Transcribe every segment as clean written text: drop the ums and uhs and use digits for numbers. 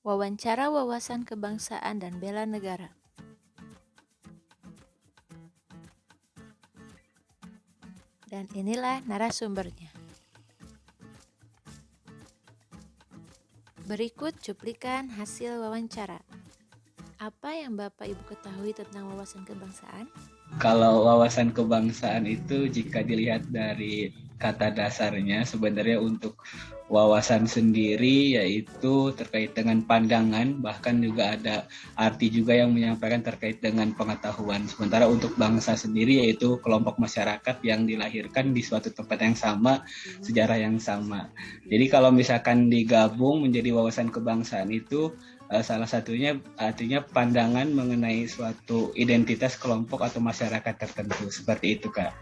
Wawancara wawasan kebangsaan dan bela negara. Dan inilah narasumbernya. Berikut cuplikan hasil wawancara. Apa yang Bapak Ibu ketahui tentang wawasan kebangsaan? Kalau wawasan kebangsaan itu jika dilihat dari kata dasarnya sebenarnya untuk wawasan sendiri yaitu terkait dengan pandangan, bahkan juga ada arti juga yang menyampaikan terkait dengan pengetahuan. Sementara untuk bangsa sendiri yaitu kelompok masyarakat yang dilahirkan di suatu tempat yang sama, sejarah yang sama. Jadi kalau misalkan digabung menjadi wawasan kebangsaan itu salah satunya artinya pandangan mengenai suatu identitas kelompok atau masyarakat tertentu, seperti itu Kak.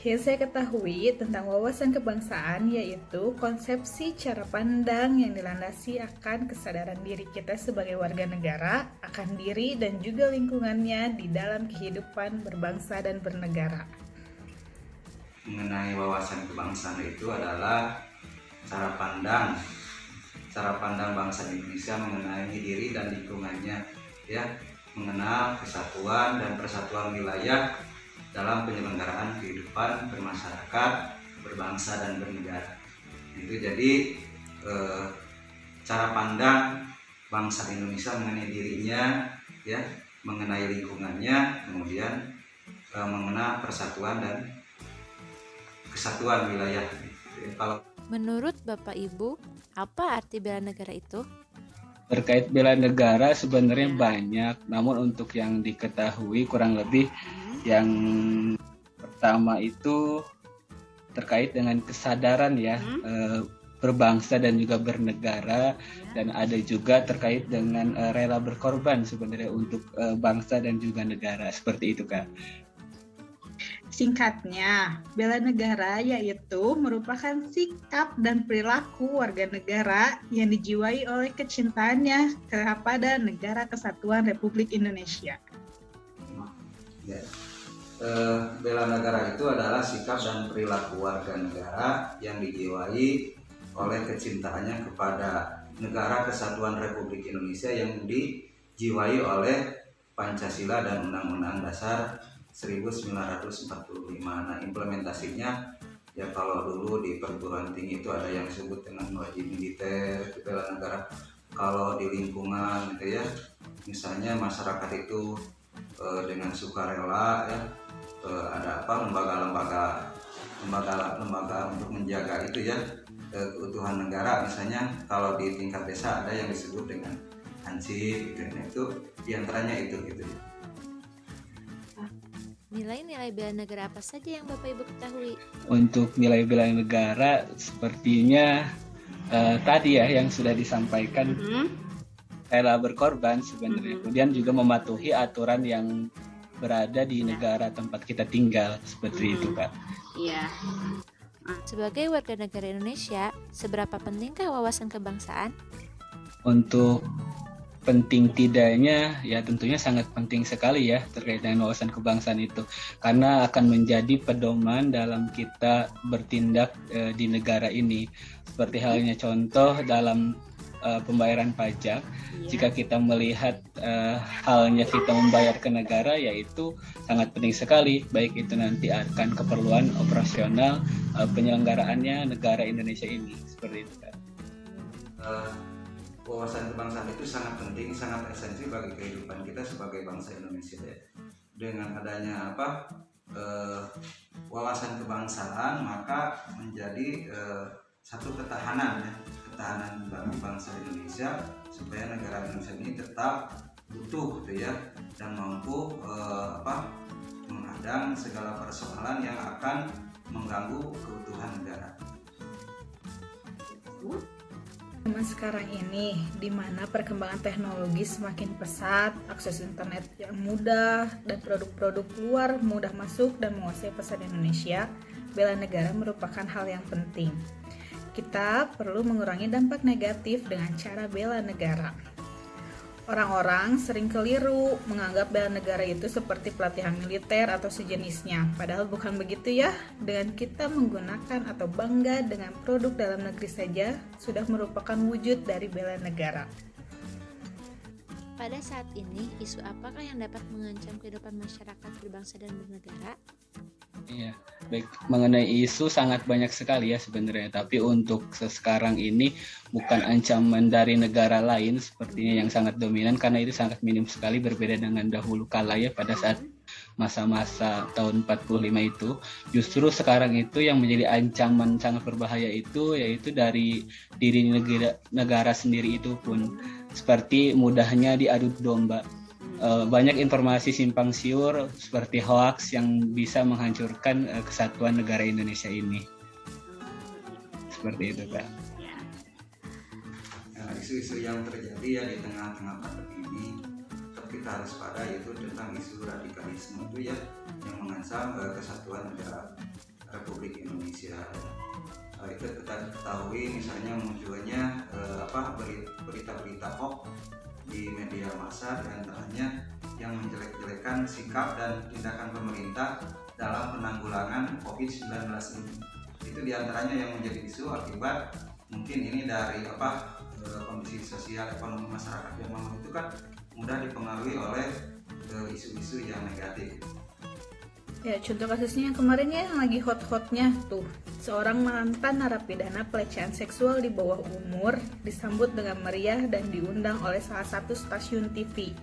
Yang saya ketahui tentang wawasan kebangsaan yaitu konsepsi cara pandang yang dilandasi akan kesadaran diri kita sebagai warga negara, akan diri dan juga lingkungannya di dalam kehidupan berbangsa dan bernegara. Mengenai wawasan kebangsaan itu adalah cara pandang bangsa Indonesia mengenai diri dan lingkungannya, ya, mengenal kesatuan dan persatuan wilayah dalam penyelenggaraan kehidupan bermasyarakat, berbangsa dan bernegara. Itu jadi cara pandang bangsa Indonesia mengenai dirinya, ya, mengenai lingkungannya, kemudian mengenal persatuan dan kesatuan wilayah. Kalau Menurut Bapak Ibu, apa arti bela negara itu? Terkait bela negara sebenarnya banyak, namun untuk yang diketahui kurang lebih yang pertama itu terkait dengan kesadaran ya, berbangsa dan juga bernegara, dan ada juga terkait dengan rela berkorban sebenarnya untuk bangsa dan juga negara, seperti itu Kak. Singkatnya, bela negara yaitu merupakan sikap dan perilaku warga negara yang dijiwai oleh kecintaannya kepada Negara Kesatuan Republik Indonesia. ya, bela negara itu adalah sikap dan perilaku warga negara yang dijiwai oleh kecintaannya kepada Negara Kesatuan Republik Indonesia yang dijiwai oleh Pancasila dan Undang-Undang Dasar 1945. Nah, implementasinya ya kalau dulu di perguruan tinggi itu ada yang disebut dengan wajib militer bela negara. Kalau di lingkungan gitu ya, misalnya masyarakat itu dengan sukarela ya, ada apa lembaga untuk menjaga itu ya, keutuhan negara. Misalnya kalau di tingkat desa ada yang disebut dengan hansip gitu. Nah, itu diantaranya itu gitu. Nilai-nilai bela negara apa saja yang Bapak Ibu ketahui? Untuk nilai bela negara sepertinya tadi ya yang sudah disampaikan, rela berkorban sebenarnya, kemudian juga mematuhi aturan yang berada di negara tempat kita tinggal, seperti itu Kak. Iya. Sebagai warga negara Indonesia, seberapa pentingkah wawasan kebangsaan? Untuk penting tidaknya ya tentunya sangat penting sekali ya terkait dengan wawasan kebangsaan itu, karena akan menjadi pedoman dalam kita bertindak di negara ini. Seperti halnya contoh dalam pembayaran pajak, jika kita melihat halnya kita membayar ke negara, yaitu sangat penting sekali, baik itu nanti akan keperluan operasional penyelenggaraannya negara Indonesia ini, seperti itu kan. Wawasan kebangsaan itu sangat penting, sangat esensi bagi kehidupan kita sebagai bangsa Indonesia ya. Dengan adanya wawasan kebangsaan, maka menjadi satu ketahanan ya, ketahanan bagi bangsa Indonesia supaya negara Indonesia ini tetap utuh gitu ya, dan mampu menghadang segala persoalan yang akan mengganggu keutuhan negara. Zaman sekarang ini, di mana perkembangan teknologi semakin pesat, akses internet yang mudah, dan produk-produk luar mudah masuk dan menguasai pasar Indonesia, bela negara merupakan hal yang penting. Kita perlu mengurangi dampak negatif dengan cara bela negara. Orang-orang sering keliru menganggap bela negara itu seperti pelatihan militer atau sejenisnya. Padahal bukan begitu ya. Dengan kita menggunakan atau bangga dengan produk dalam negeri saja sudah merupakan wujud dari bela negara. Pada saat ini, isu apakah yang dapat mengancam kehidupan masyarakat berbangsa dan bernegara? Iya, baik, mengenai isu sangat banyak sekali ya sebenarnya, tapi untuk sekarang ini bukan ancaman dari negara lain sepertinya yang sangat dominan, karena itu sangat minim sekali berbeda dengan dahulu kala ya, pada saat masa-masa tahun 45 itu. Justru sekarang itu yang menjadi ancaman sangat berbahaya itu yaitu dari diri negara sendiri itu pun, seperti mudahnya diadu domba. Banyak informasi simpang siur seperti hoax yang bisa menghancurkan kesatuan negara Indonesia ini. Seperti itu, Kak. Nah, isu-isu yang terjadi ya di tengah-tengah pandemi ini kita harus pada, yaitu tentang isu radikalisme itu ya, yang mengancam kesatuan negara Republik Indonesia. Itu kita ketahui misalnya munculnya berita-berita hoax di media massa, diantaranya yang menjelek-jelekan sikap dan tindakan pemerintah dalam penanggulangan COVID-19 ini. Itu diantaranya yang menjadi isu akibat mungkin ini dari kondisi sosial ekonomi masyarakat yang memang itu kan mudah dipengaruhi oleh isu-isu yang negatif. Ya, contoh kasusnya yang kemarin ya, yang lagi hot-hotnya tuh. Seorang mantan narapidana pelecehan seksual di bawah umur disambut dengan meriah dan diundang oleh salah satu stasiun TV.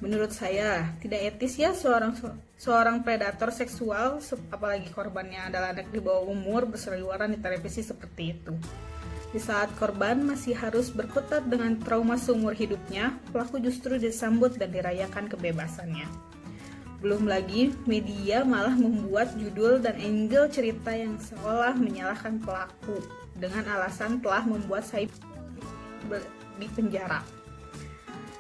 Menurut saya, tidak etis ya seorang predator seksual, apalagi korbannya adalah anak di bawah umur, berseliweran di televisi seperti itu. Di saat korban masih harus berkutat dengan trauma seumur hidupnya, pelaku justru disambut dan dirayakan kebebasannya. Belum lagi, media malah membuat judul dan angle cerita yang seolah menyalahkan pelaku dengan alasan telah membuat saya di penjara.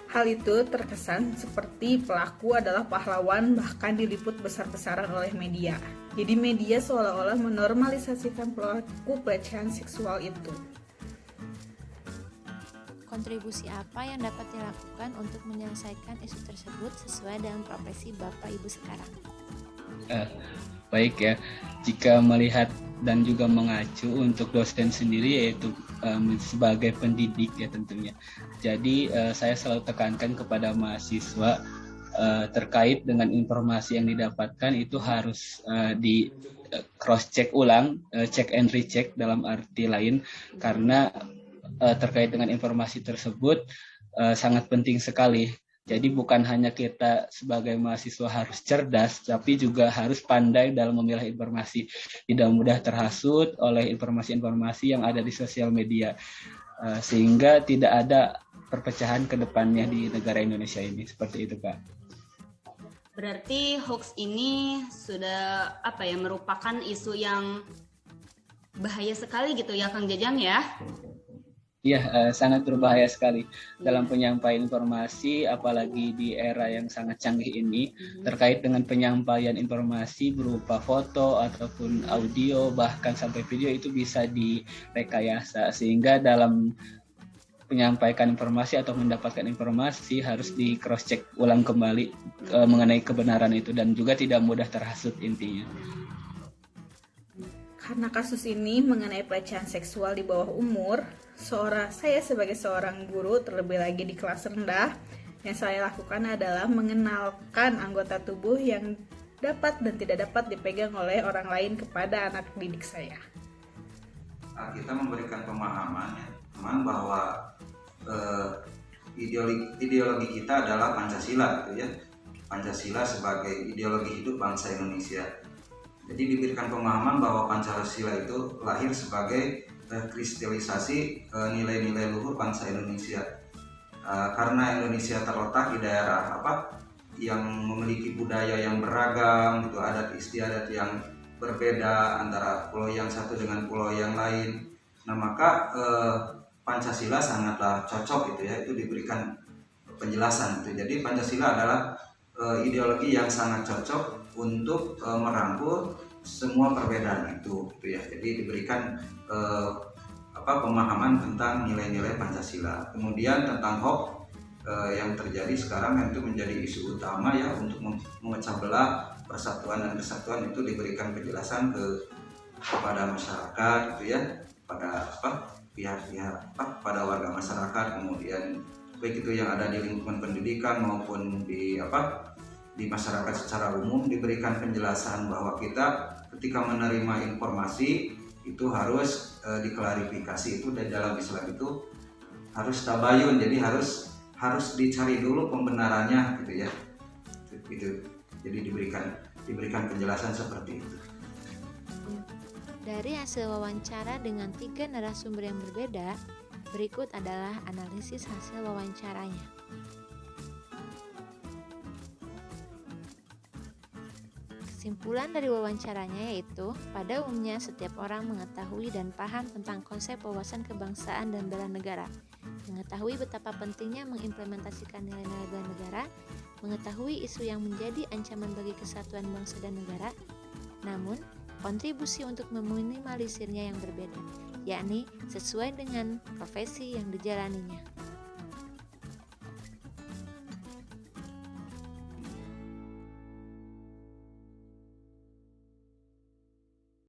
Hal itu terkesan seperti pelaku adalah pahlawan, bahkan diliput besar-besaran oleh media. Jadi media seolah-olah menormalisasikan pelaku pelecehan seksual itu. Kontribusi apa yang dapat dilakukan untuk menyelesaikan isu tersebut sesuai dengan profesi Bapak Ibu sekarang? Baik ya, jika melihat dan juga mengacu untuk dosen sendiri, yaitu sebagai pendidik ya tentunya. Jadi saya selalu tekankan kepada mahasiswa terkait dengan informasi yang didapatkan itu harus di cross check ulang, check and recheck dalam arti lain, karena terkait dengan informasi tersebut sangat penting sekali. Jadi bukan hanya kita sebagai mahasiswa harus cerdas, tapi juga harus pandai dalam memilah informasi. Tidak mudah terhasut oleh informasi-informasi yang ada di sosial media, sehingga tidak ada perpecahan ke depannya di negara Indonesia ini. Seperti itu, Kak. Berarti hoax ini sudah merupakan isu yang bahaya sekali gitu ya, Kang Jajang ya? Iya, sangat berbahaya sekali dalam penyampaian informasi, apalagi di era yang sangat canggih ini, terkait dengan penyampaian informasi berupa foto ataupun audio, bahkan sampai video itu bisa direkayasa, sehingga dalam menyampaikan informasi atau mendapatkan informasi harus di cross check ulang kembali mengenai kebenaran itu, dan juga tidak mudah terhasut intinya. Karena kasus ini mengenai pelecehan seksual di bawah umur, saya sebagai seorang guru, terlebih lagi di kelas rendah, yang saya lakukan adalah mengenalkan anggota tubuh yang dapat dan tidak dapat dipegang oleh orang lain kepada anak didik saya. Kita memberikan pemahaman bahwa ideologi kita adalah Pancasila, gitu ya. Pancasila sebagai ideologi hidup bangsa Indonesia. Jadi diberikan pemahaman bahwa Pancasila itu lahir sebagai kristalisasi nilai-nilai luhur bangsa Indonesia. Karena Indonesia terletak di daerah yang memiliki budaya yang beragam, gitu, adat istiadat yang berbeda antara pulau yang satu dengan pulau yang lain. Nah, maka Pancasila sangatlah cocok gitu ya, itu diberikan penjelasan gitu. Jadi Pancasila adalah ideologi yang sangat cocok untuk merangkul semua perbedaan itu gitu ya. Jadi diberikan pemahaman tentang nilai-nilai Pancasila. Kemudian tentang hoax, yang terjadi sekarang itu menjadi isu utama ya untuk memecah belah persatuan dan kesatuan itu diberikan penjelasan kepada masyarakat gitu ya, pada pihak-pihak pada warga masyarakat, kemudian baik itu yang ada di lingkungan pendidikan maupun di masyarakat secara umum diberikan penjelasan bahwa kita ketika menerima informasi itu harus diklarifikasi, itu dari dalam Islam itu harus tabayun, jadi harus dicari dulu pembenarannya gitu ya, gitu. Jadi diberikan penjelasan seperti itu. Dari hasil wawancara dengan 3 narasumber yang berbeda, berikut adalah analisis hasil wawancaranya. Kesimpulan dari wawancaranya yaitu, pada umumnya setiap orang mengetahui dan paham tentang konsep wawasan kebangsaan dan bela negara, mengetahui betapa pentingnya mengimplementasikan nilai-nilai bela negara, mengetahui isu yang menjadi ancaman bagi kesatuan bangsa dan negara, namun kontribusi untuk meminimalisirnya yang berbeda, yakni sesuai dengan profesi yang dijalaninya.